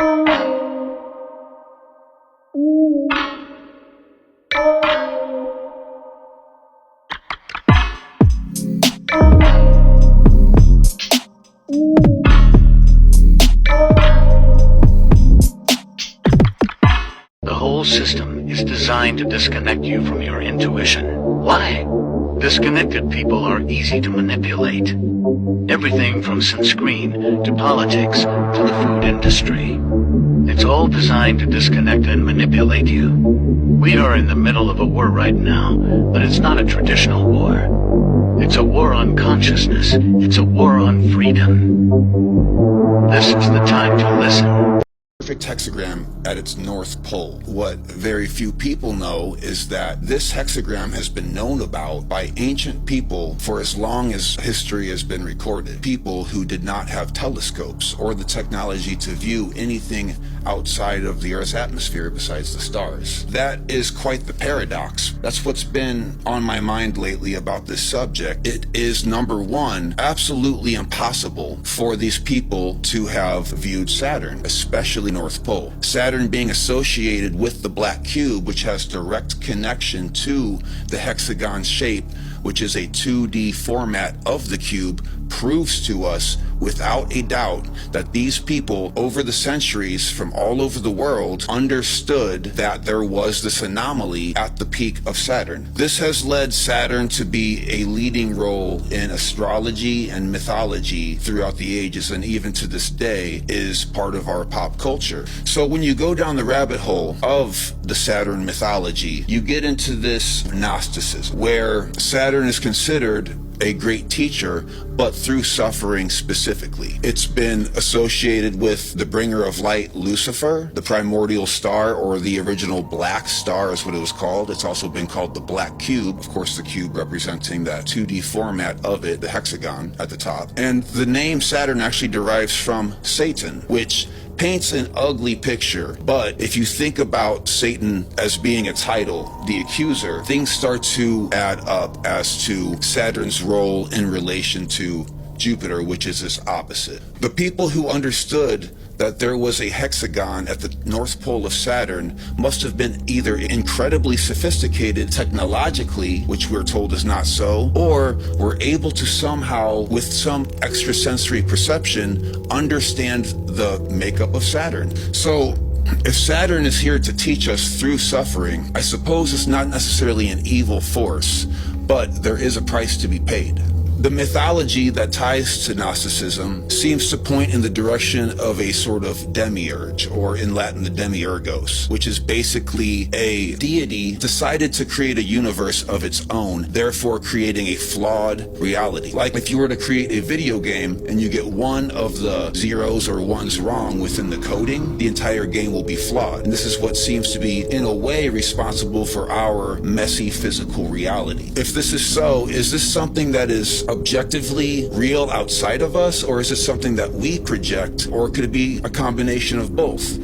The whole system is designed to disconnect you from your intuition. Why? Disconnected people are easy to manipulate. Everything from sunscreen to politics to the food industry. It's all designed to disconnect and manipulate you. We are in the middle of a war right now, but it's not a traditional war. It's a war on consciousness. It's a war on freedom. This is the time to listen. Perfect hexagram at its north pole. What very few people know is that this hexagram has been known about by ancient people for as long as history has been recorded. People who did not have telescopes or the technology to view anything outside of the Earth's atmosphere besides the stars. That is quite the paradox. That's what's been on my mind lately about this subject. It is, number one, absolutely impossible for these people to have viewed Saturn, especially North Pole. Saturn being associated with the black cube, which has direct connection to the hexagon shape, which is a 2D format of the cube, proves to us without a doubt that these people over the centuries from all over the world understood that there was this anomaly at the peak of Saturn. This has led Saturn to be a leading role in astrology and mythology throughout the ages, and even to this day is part of our pop culture. So when you go down the rabbit hole of the Saturn mythology, you get into this Gnosticism, where Saturn is considered a great teacher, but through suffering specifically. It's been associated with the bringer of light, Lucifer, the primordial star, or the original black star is what it was called. It's also been called the black cube, of course the cube representing that 2D format of it, the hexagon at the top. And the name Saturn actually derives from Satan, which paints an ugly picture, but if you think about Satan as being a title, the accuser, things start to add up as to Saturn's role in relation to Jupiter, which is its opposite. The people who understood that there was a hexagon at the North Pole of Saturn must have been either incredibly sophisticated technologically, which we're told is not so, or were able to somehow, with some extrasensory perception, understand the makeup of Saturn. So if Saturn is here to teach us through suffering, I suppose it's not necessarily an evil force, but there is a price to be paid. The mythology that ties to Gnosticism seems to point in the direction of a sort of demiurge, or in Latin the demiurgos, which is basically a deity decided to create a universe of its own, therefore creating a flawed reality. Like if you were to create a video game and you get one of the zeros or ones wrong within the coding, the entire game will be flawed. And this is what seems to be, in a way, responsible for our messy physical reality. If this is so, is this something that is objectively real outside of us, or is it something that we project, or could it be a combination of both?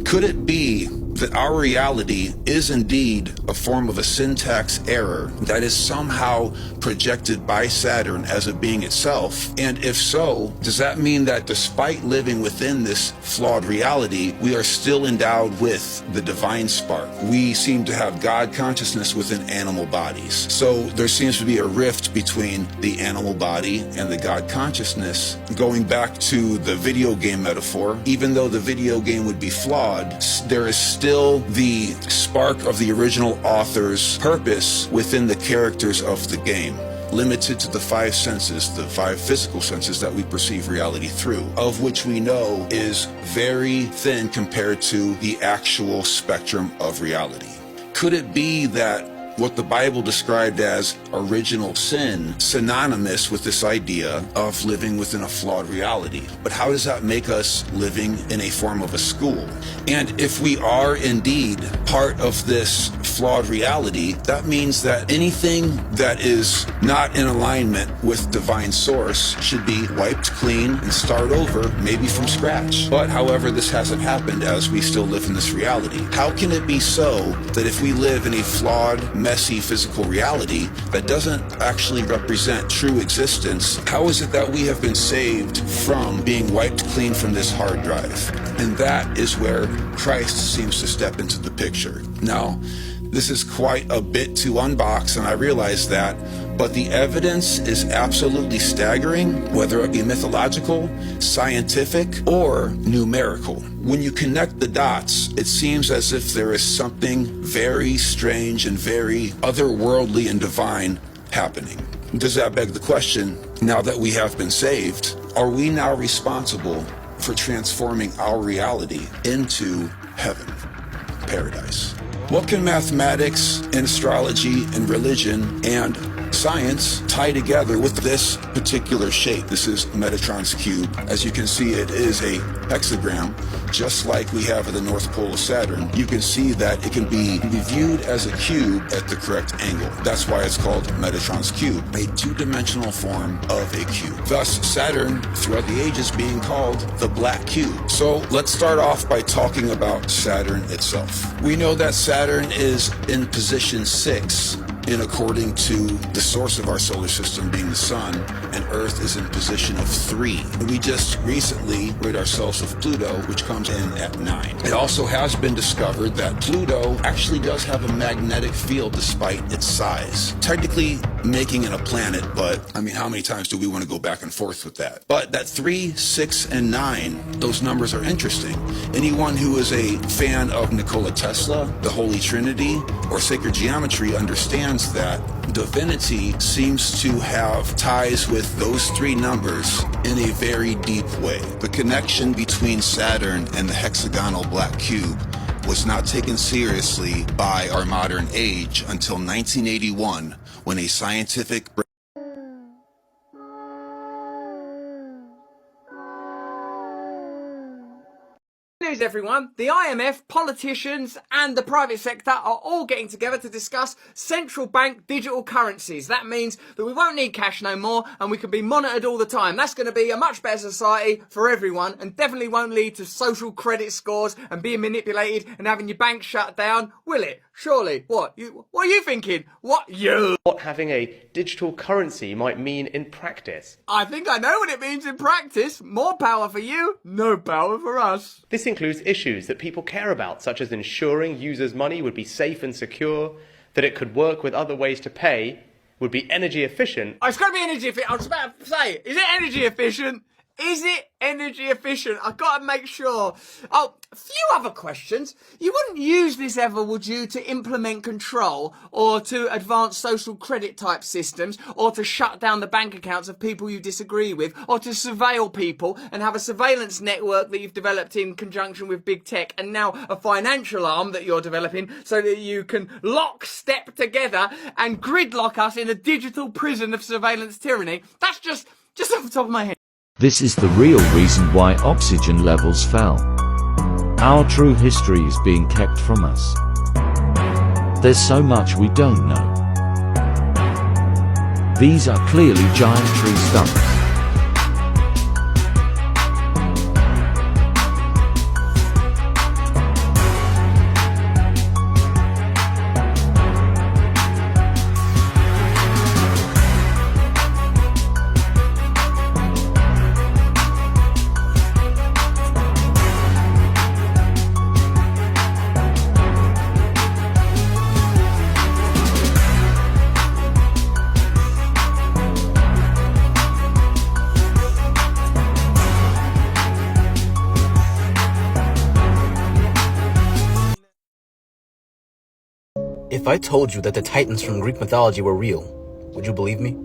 Could it be that our reality is indeed a form of a syntax error that is somehow projected by Saturn as a being itself? And if so, does that mean that despite living within this flawed reality, we are still endowed with the divine spark? We seem to have God consciousness within animal bodies. So there seems to be a rift between the animal body and the God consciousness. Going back to the video game metaphor, even though the video game would be flawed, there is still the spark of the original author's purpose within the characters of the game, limited to the five senses, the five physical senses that we perceive reality through, of which we know is very thin compared to the actual spectrum of reality. Could it be that what the Bible described as original sin, synonymous with this idea of living within a flawed reality? But how does that make us living in a form of a school? And if we are indeed part of this flawed reality, that means that anything that is not in alignment with divine source should be wiped clean and start over, maybe from scratch. But however, this hasn't happened as we still live in this reality. How can it be so that if we live in a flawed, messy physical reality that doesn't actually represent true existence, how is it that we have been saved from being wiped clean from this hard drive? And that is where Christ seems to step into the picture. Now, this is quite a bit to unbox, and I realize that, but the evidence is absolutely staggering, whether it be mythological, scientific, or numerical. When you connect the dots, it seems as if there is something very strange and very otherworldly and divine happening. Does that beg the question, now that we have been saved, are we now responsible for transforming our reality into heaven, paradise? What can mathematics and astrology and religion and science tie together with this particular shape? This is Metatron's cube. As you can see, it is a hexagram, just like we have at the North Pole of Saturn. You can see that it can be viewed as a cube at the correct angle. That's why it's called Metatron's cube, a two-dimensional form of a cube. Thus, Saturn, throughout the ages, being called the black cube. So let's start off by talking about Saturn itself. We know that Saturn is in position 6, in according to the source of our solar system being the sun, and Earth is in position of 3. We just recently rid ourselves of Pluto, which comes in at 9. It also has been discovered that Pluto actually does have a magnetic field despite its size. Technically making it a planet, but I mean, how many times do we want to go back and forth with that? But that 3, 6, and 9, those numbers are interesting. Anyone who is a fan of Nikola Tesla, the Holy Trinity, or sacred geometry understands that divinity seems to have ties with those 3 numbers in a very deep way. The connection between Saturn and the hexagonal black cube was not taken seriously by our modern age until 1981, when a scientific News everyone, the IMF, politicians and the private sector are all getting together to discuss central bank digital currencies. That means that we won't need cash no more and we can be monitored all the time. That's going to be a much better society for everyone and definitely won't lead to social credit scores and being manipulated and having your bank shut down, will it? Surely. What are you thinking? What having a digital currency might mean in practice? I think I know what it means in practice. More power for you, no power for us. This includes issues that people care about, such as ensuring users' money would be safe and secure, that it could work with other ways to pay, would be energy efficient. Oh, it's got to be energy efficient. I was about to say, is it energy efficient? Is it energy efficient? I've got to make sure. Oh, a few other questions. You wouldn't use this ever, would you, to implement control or to advance social credit type systems or to shut down the bank accounts of people you disagree with or to surveil people and have a surveillance network that you've developed in conjunction with big tech and now a financial arm that you're developing so that you can lockstep together and gridlock us in a digital prison of surveillance tyranny? That's just off the top of my head. This is the real reason why oxygen levels fell. Our true history is being kept from us. There's so much we don't know. These are clearly giant tree stumps. If I told you that the Titans from Greek mythology were real, would you believe me?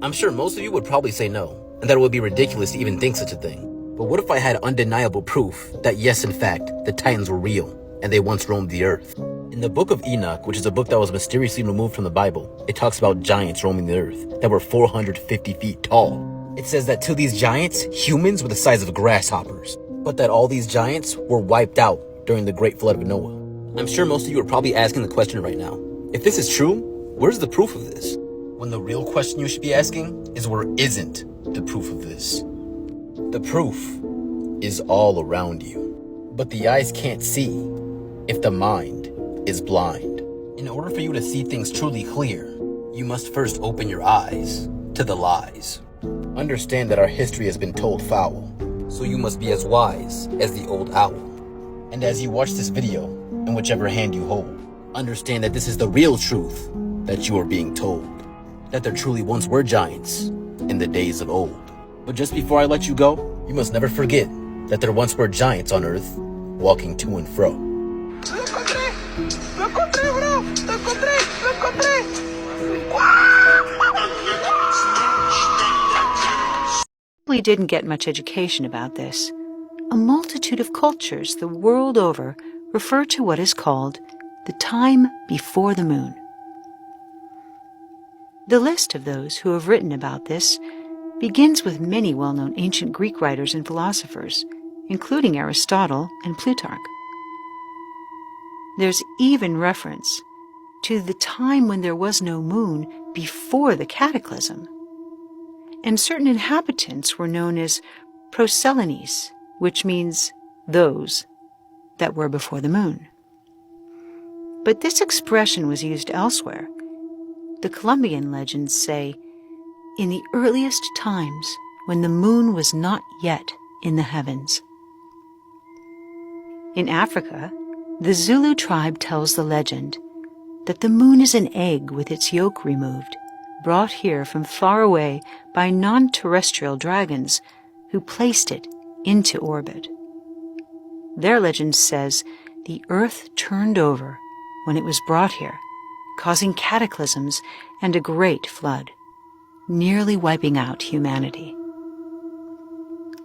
I'm sure most of you would probably say no, and that it would be ridiculous to even think such a thing. But what if I had undeniable proof that yes, in fact, the Titans were real, and they once roamed the earth? In the book of Enoch, which is a book that was mysteriously removed from the Bible, it talks about giants roaming the earth that were 450 feet tall. It says that to these giants, humans were the size of grasshoppers, but that all these giants were wiped out during the great flood of Noah. I'm sure most of you are probably asking the question right now, If this is true, where's the proof of this? When the real question you should be asking is where isn't the proof of this? The proof is all around you, but the eyes can't see if the mind is blind. In order for you to see things truly clear, you must first open your eyes to the lies. Understand that our history has been told foul, so you must be as wise as the old owl. And as you watch this video, in whichever hand you hold, understand that this is the real truth that you are being told. That there truly once were giants in the days of old. But just before I let you go, you must never forget that there once were giants on Earth walking to and fro. We didn't get much education about this. A multitude of cultures the world over refer to what is called the time before the moon. The list of those who have written about this begins with many well-known ancient Greek writers and philosophers, including Aristotle and Plutarch. There's even reference to the time when there was no moon before the cataclysm, and certain inhabitants were known as Proselines, which means those that were before the moon. But this expression was used elsewhere. The Colombian legends say, in the earliest times when the moon was not yet in the heavens. In Africa, the Zulu tribe tells the legend that the moon is an egg with its yolk removed, brought here from far away by non-terrestrial dragons who placed it into orbit. Their legend says the earth turned over when it was brought here, causing cataclysms and a great flood, nearly wiping out humanity.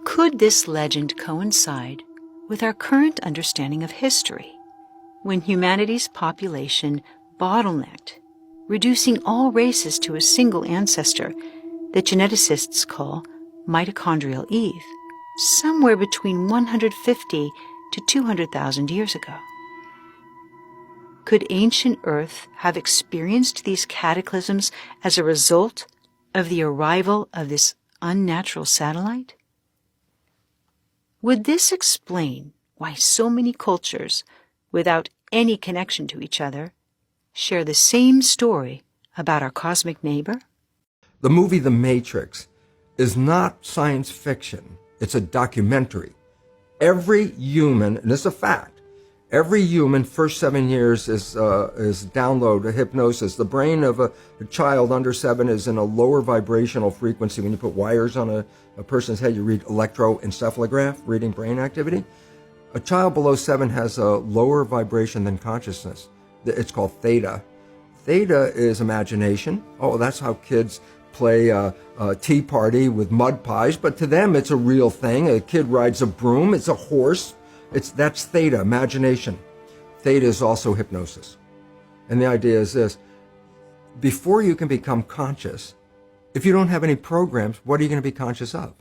Could this legend coincide with our current understanding of history, when humanity's population bottlenecked, reducing all races to a single ancestor that geneticists call mitochondrial Eve, somewhere between 150 to 200,000 years ago? Could ancient Earth have experienced these cataclysms as a result of the arrival of this unnatural satellite? Would this explain why so many cultures, without any connection to each other, share the same story about our cosmic neighbor? The movie The Matrix is not science fiction. It's a documentary. Every human, and it's a fact, every human first 7 years is download hypnosis. The brain of a child under 7 is in a lower vibrational frequency. When you put wires on a person's head, you read electroencephalograph, reading brain activity. A child below 7 has a lower vibration than consciousness. It's called theta. Theta is imagination. Oh, that's how kids play a tea party with mud pies, but to them it's a real thing. A kid rides a broom, it's a horse. That's theta, imagination. Theta is also hypnosis. And the idea is this: before you can become conscious, if you don't have any programs, what are you going to be conscious of?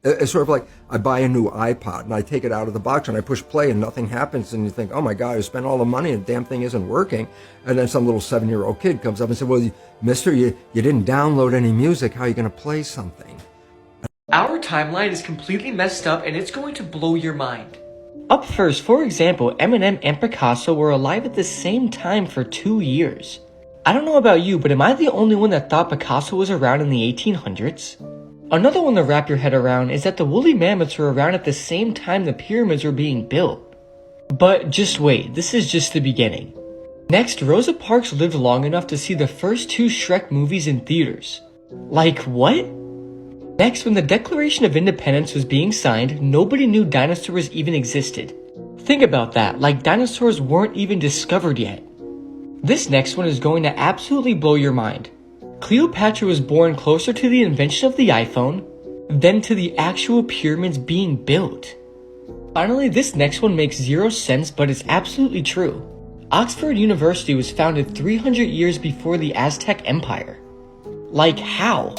It's sort of like I buy a new iPod and I take it out of the box and I push play and nothing happens, and you think, oh my God, I spent all the money and the damn thing isn't working. And then some little 7-year-old kid comes up and says, well, mister, you didn't download any music. How are you going to play something? Our timeline is completely messed up and it's going to blow your mind. Up first, for example, Eminem and Picasso were alive at the same time for 2 years. I don't know about you, but am I the only one that thought Picasso was around in the 1800s? Another one to wrap your head around is that the woolly mammoths were around at the same time the pyramids were being built. But just wait, this is just the beginning. Next, Rosa Parks lived long enough to see the first 2 Shrek movies in theaters. Like what? Next, when the Declaration of Independence was being signed, nobody knew dinosaurs even existed. Think about that, like dinosaurs weren't even discovered yet. This next one is going to absolutely blow your mind. Cleopatra was born closer to the invention of the iPhone than to the actual pyramids being built. Finally, this next one makes 0 sense, but it's absolutely true. Oxford University was founded 300 years before the Aztec Empire. Like how?